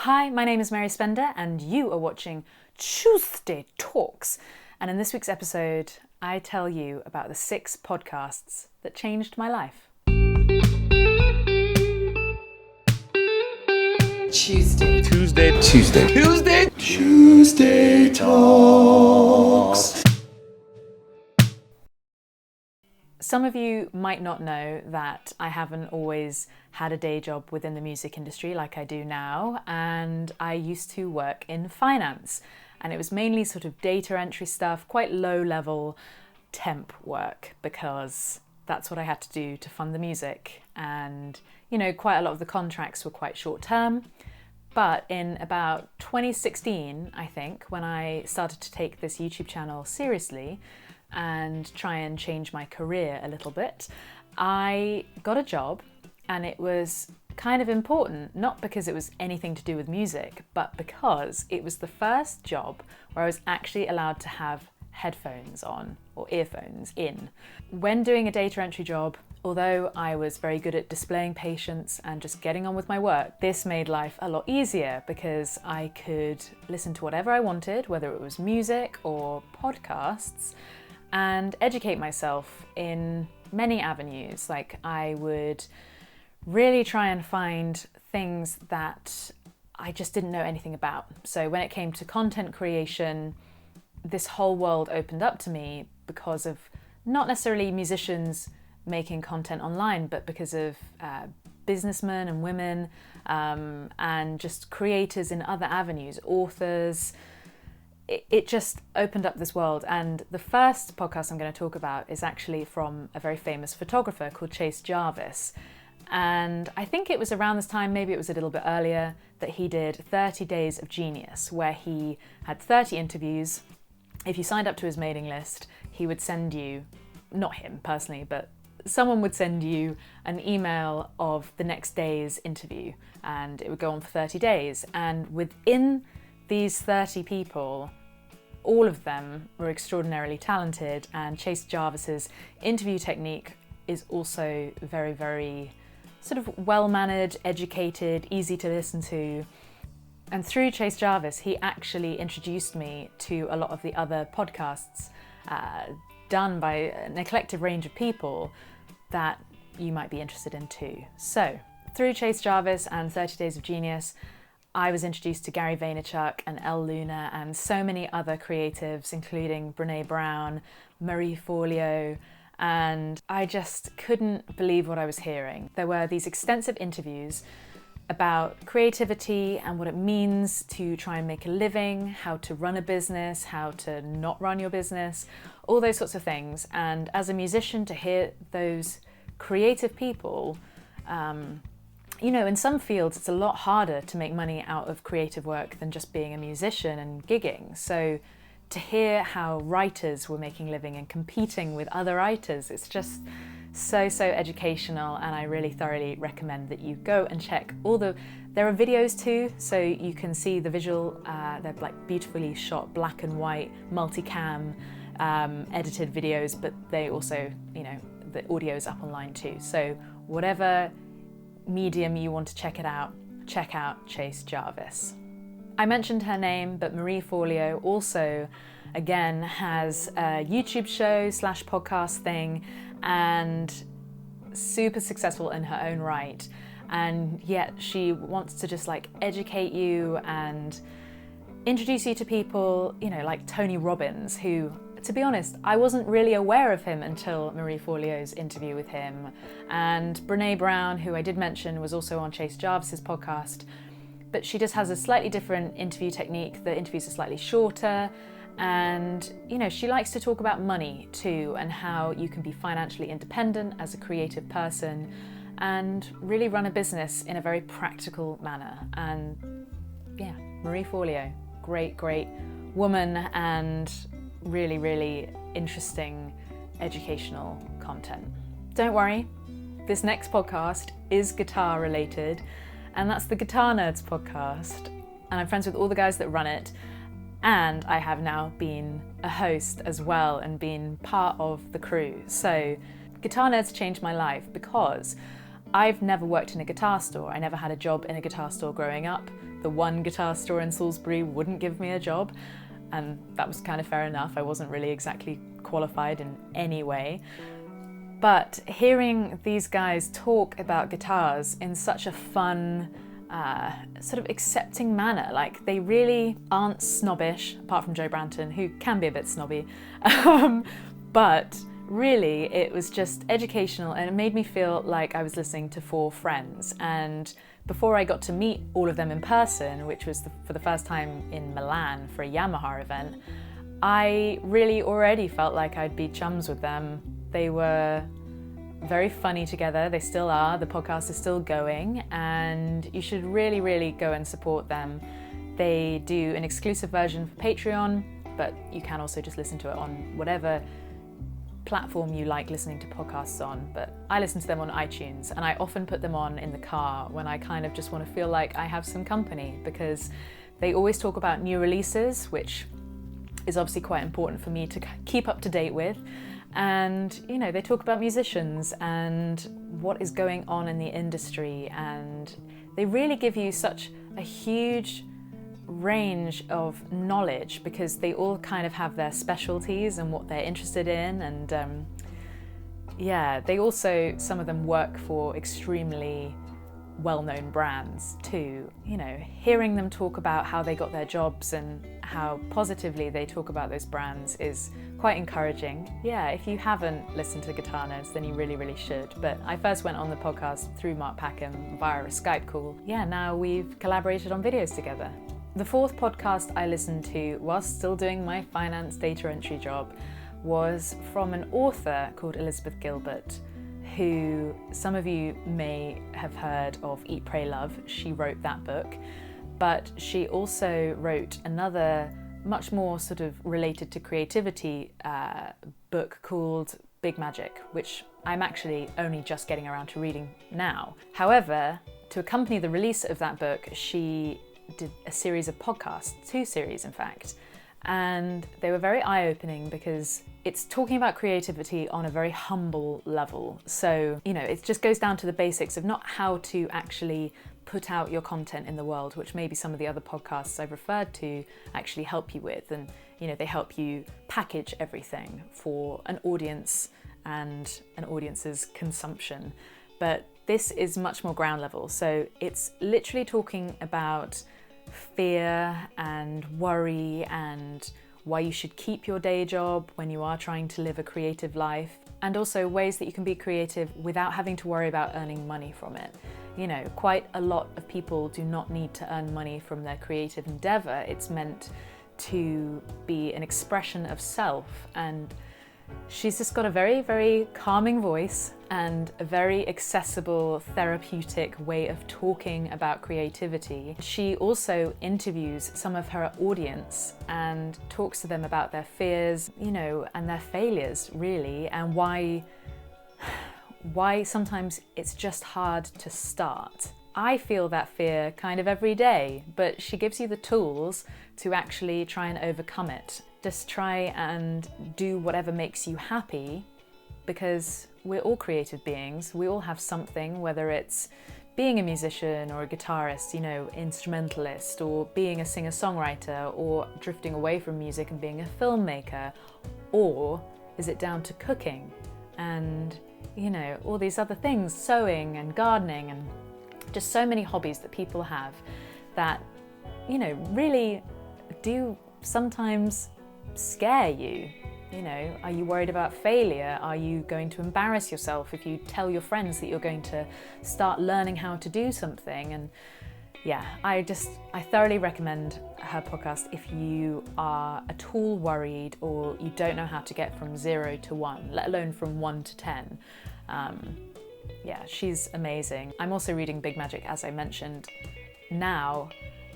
Hi, my name is Mary Spender and you are watching Tuesday Talks. And in this week's episode, I tell you about the 6 podcasts that changed my life. Tuesday Talks. Some of you might not know that I haven't always had a day job within the music industry like I do now, and I used to work in finance, and it was mainly sort of data entry stuff, quite low level temp work, because that's what I had to do to fund the music. And quite a lot of the contracts were quite short term. But in about 2016, I think, when I started to take this YouTube channel seriously and try and change my career a little bit, I got a job, and it was kind of important, not because it was anything to do with music, but because it was the first job where I was actually allowed to have headphones on or earphones in. When doing a data entry job, although I was very good at displaying patience and just getting on with my work, this made life a lot easier because I could listen to whatever I wanted, whether it was music or podcasts, and educate myself in many avenues. Like, I would really try and find things that I just didn't know anything about. So when it came to content creation, this whole world opened up to me because of not necessarily musicians making content online, but because of businessmen and women and just creators in other avenues, authors. It just opened up this world. And the first podcast I'm going to talk about is actually from a very famous photographer called Jarvis. And I think it was around this time, maybe it was a little bit earlier, that he did 30 Days of Genius, where he had 30 interviews. If you signed up to his mailing list, he would send you, not him personally, but someone would send you an email of the next day's interview, and it would go on for 30 days. And within these 30 people, all of them were extraordinarily talented, and Jarvis's interview technique is also very, very sort of well-mannered, educated, easy to listen to. And through Jarvis, he actually introduced me to a lot of the other podcasts done by an eclectic range of people that you might be interested in too. So, through Jarvis and 30 Days of Genius, I was introduced to Gary Vaynerchuk and Elle Luna and so many other creatives, including Brené Brown, Marie Forleo, and I just couldn't believe what I was hearing. There were these extensive interviews about creativity and what it means to try and make a living, how to run a business, how to not run your business, all those sorts of things. And as a musician, to hear those creative people, in some fields it's a lot harder to make money out of creative work than just being a musician and gigging. So to hear how writers were making a living and competing with other writers, it's just so educational, and I really thoroughly recommend that you go and check there are videos too, so you can see the visual, they're like beautifully shot, black and white, multicam, edited videos, but they also, the audio is up online too. So whatever medium you want to check it out, check out Jarvis. I mentioned her name, but Marie Forleo also, again, has a YouTube show / podcast thing, and super successful in her own right. And yet she wants to just educate you and introduce you to people, like Tony Robbins, who, to be honest, I wasn't really aware of him until Marie Forleo's interview with him. And Brené Brown, who I did mention, was also on Jarvis's podcast, but she just has a slightly different interview technique. The interviews are slightly shorter, and she likes to talk about money too, and how you can be financially independent as a creative person and really run a business in a very practical manner. And yeah, Marie Forleo, great woman, and really interesting educational content. Don't worry, this next podcast is guitar related, and that's the Guitar Nerds podcast, and I'm friends with all the guys that run it, and I have now been a host as well and been part of the crew. So Guitar Nerds changed my life because I've never worked in a guitar store. I never had a job in a guitar store growing up. the one guitar store in Salisbury wouldn't give me a job, and that was kind of fair enough. I wasn't really exactly qualified in any way. But hearing these guys talk about guitars in such a fun, sort of accepting manner, like they really aren't snobbish, apart from Joe Branton, who can be a bit snobby, but really it was just educational, and it made me feel like I was listening to four friends. And before I got to meet all of them in person, which was for the first time in Milan for a Yamaha event, I really already felt like I'd be chums with them. They were very funny together, they still are, the podcast is still going, and you should really, really go and support them. They do an exclusive version for Patreon, but you can also just listen to it on whatever platform you like listening to podcasts on. But I listen to them on iTunes, and I often put them on in the car when I kind of just want to feel like I have some company, because they always talk about new releases, which is obviously quite important for me to keep up to date with. And, you know, they talk about musicians and what is going on in the industry, and they really give you such a huge range of knowledge, because they all kind of have their specialties and what they're interested in. And yeah, they also, some of them work for extremely well-known brands too. You know, hearing them talk about how they got their jobs and how positively they talk about those brands is quite encouraging. Yeah, if you haven't listened to Guitar Nerds, then you really, really should. But I first went on the podcast through Mark Packham via a Skype call. Yeah, now we've collaborated on videos together. The fourth podcast I listened to whilst still doing my finance data entry job was from an author called Elizabeth Gilbert, who some of you may have heard of Eat, Pray, Love. She wrote that book, but she also wrote another much more sort of related to creativity book called Big Magic, which I'm actually only just getting around to reading now. However, to accompany the release of that book, she did a series of podcasts, 2 series in fact, and they were very eye-opening because it's talking about creativity on a very humble level. So, you know, it just goes down to the basics of not how to actually put out your content in the world, which maybe some of the other podcasts I've referred to actually help you with. And, you know, they help you package everything for an audience and an audience's consumption. But this is much more ground level. So it's literally talking about fear and worry and why you should keep your day job when you are trying to live a creative life, and also ways that you can be creative without having to worry about earning money from it. You know, quite a lot of people do not need to earn money from their creative endeavor. It's meant to be an expression of self, and she's just got a very, very calming voice and a very accessible, therapeutic way of talking about creativity. She also interviews some of her audience and talks to them about their fears, you know, and their failures really, and why sometimes it's just hard to start. I feel that fear kind of every day, but she gives you the tools to actually try and overcome it. Just try and do whatever makes you happy, because we're all creative beings. We all have something, whether it's being a musician or a guitarist, you know, instrumentalist, or being a singer-songwriter, or drifting away from music and being a filmmaker, or is it down to cooking and, you know, all these other things, sewing and gardening, and just so many hobbies that people have that, you know, really do sometimes scare you. You know, are you worried about failure? Are you going to embarrass yourself if you tell your friends that you're going to start learning how to do something? And yeah, I thoroughly recommend her podcast if you are at all worried or you don't know how to get from 0 to 1, let alone from 1 to 10. Yeah, she's amazing. I'm also reading Big Magic, as I mentioned, now,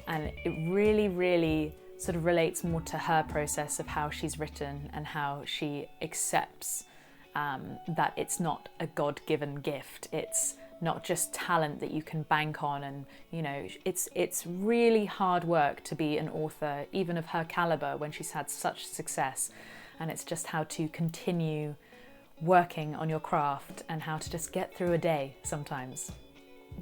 and it really, really sort of relates more to her process of how she's written and how she accepts that it's not a God-given gift. It's not just talent that you can bank on, and you know, it's really hard work to be an author, even of her caliber, when she's had such success. And it's just how to continue working on your craft and how to just get through a day sometimes.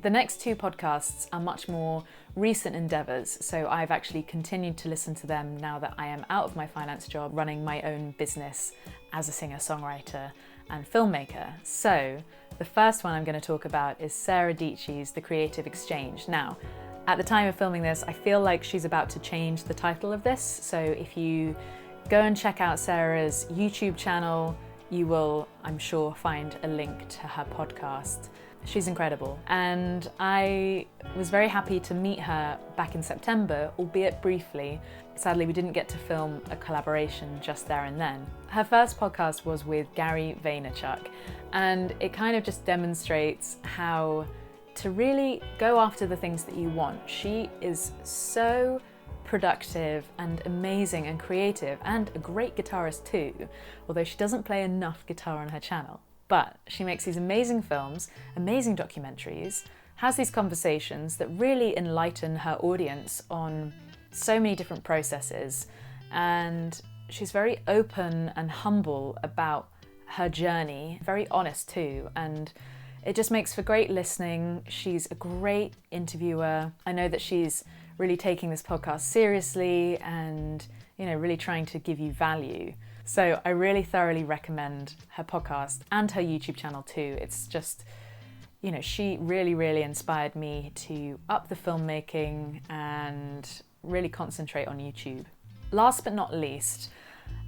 The next two podcasts are much more recent endeavours, so I've actually continued to listen to them now that I am out of my finance job, running my own business as a singer-songwriter and filmmaker. So the first one I'm going to talk about is Sarah Dietschy's The Creative Exchange. Now, at the time of filming this, I feel like she's about to change the title of this, so if you go and check out Sarah's YouTube channel, you will, I'm sure, find a link to her podcast. She's incredible, and I was very happy to meet her back in September, albeit briefly. Sadly, we didn't get to film a collaboration just there and then. Her first podcast was with Gary Vaynerchuk, and it kind of just demonstrates how to really go after the things that you want. She is so productive and amazing and creative, and a great guitarist too, although she doesn't play enough guitar on her channel. But she makes these amazing films, amazing documentaries, has these conversations that really enlighten her audience on so many different processes, and she's very open and humble about her journey, very honest too, and it just makes for great listening. She's a great interviewer. I know that she's really taking this podcast seriously and, really trying to give you value. So I really thoroughly recommend her podcast and her YouTube channel too. It's just, she really, really inspired me to up the filmmaking and really concentrate on YouTube. Last but not least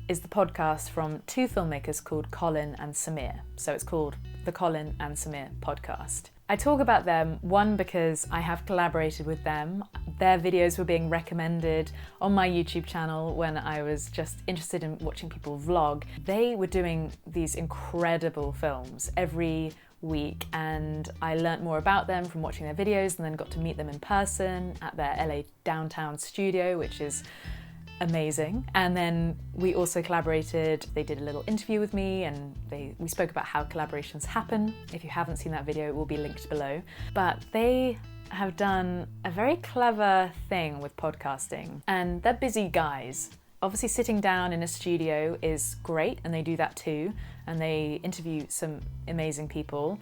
is the podcast from two filmmakers called Colin and Samir. So it's called the Colin and Samir podcast. I talk about them, one, because I have collaborated with them. Their videos were being recommended on my YouTube channel when I was just interested in watching people vlog. They were doing these incredible films every week, and I learnt more about them from watching their videos and then got to meet them in person at their LA downtown studio, which is amazing. And then we also collaborated. They did a little interview with me, and we spoke about how collaborations happen. If you haven't seen that video, it will be linked below. But they have done a very clever thing with podcasting, and they're busy guys. Obviously, sitting down in a studio is great, and they do that too, and they interview some amazing people.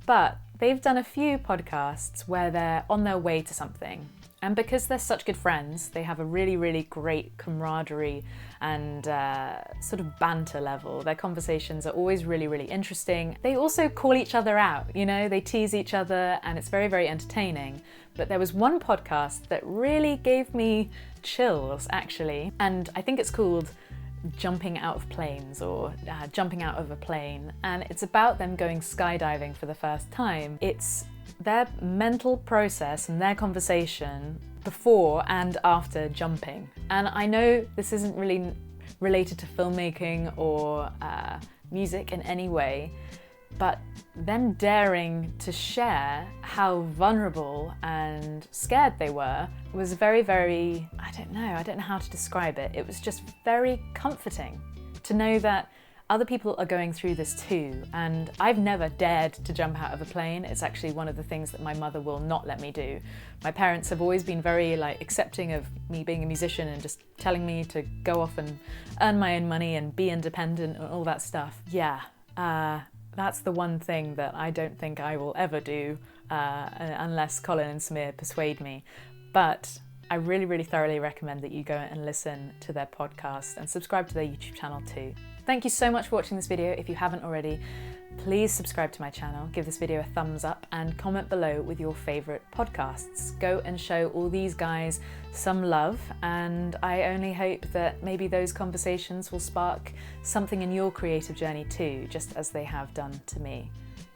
But they've done a few podcasts where they're on their way to something. And because they're such good friends, they have a really, really great camaraderie and sort of banter level. Their conversations are always really, really interesting. They also call each other out, they tease each other, and it's very, very entertaining. But there was one podcast that really gave me chills, actually. And I think it's called Jumping Out of Planes, or Jumping Out of a Plane. And it's about them going skydiving for the first time. It's their mental process and their conversation before and after jumping. And I know this isn't really related to filmmaking or music in any way, but them daring to share how vulnerable and scared they were was very, very, I don't know how to describe it. It was just very comforting to know that other people are going through this too, and I've never dared to jump out of a plane. It's actually one of the things that my mother will not let me do. My parents have always been very accepting of me being a musician and just telling me to go off and earn my own money and be independent and all that stuff. Yeah, that's the one thing that I don't think I will ever do unless Colin and Samir persuade me. But I really, really thoroughly recommend that you go and listen to their podcast and subscribe to their YouTube channel too. Thank you so much for watching this video. If you haven't already, please subscribe to my channel, give this video a thumbs up, and comment below with your favourite podcasts. Go and show all these guys some love, and I only hope that maybe those conversations will spark something in your creative journey too, just as they have done to me.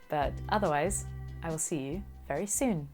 But otherwise, I will see you very soon.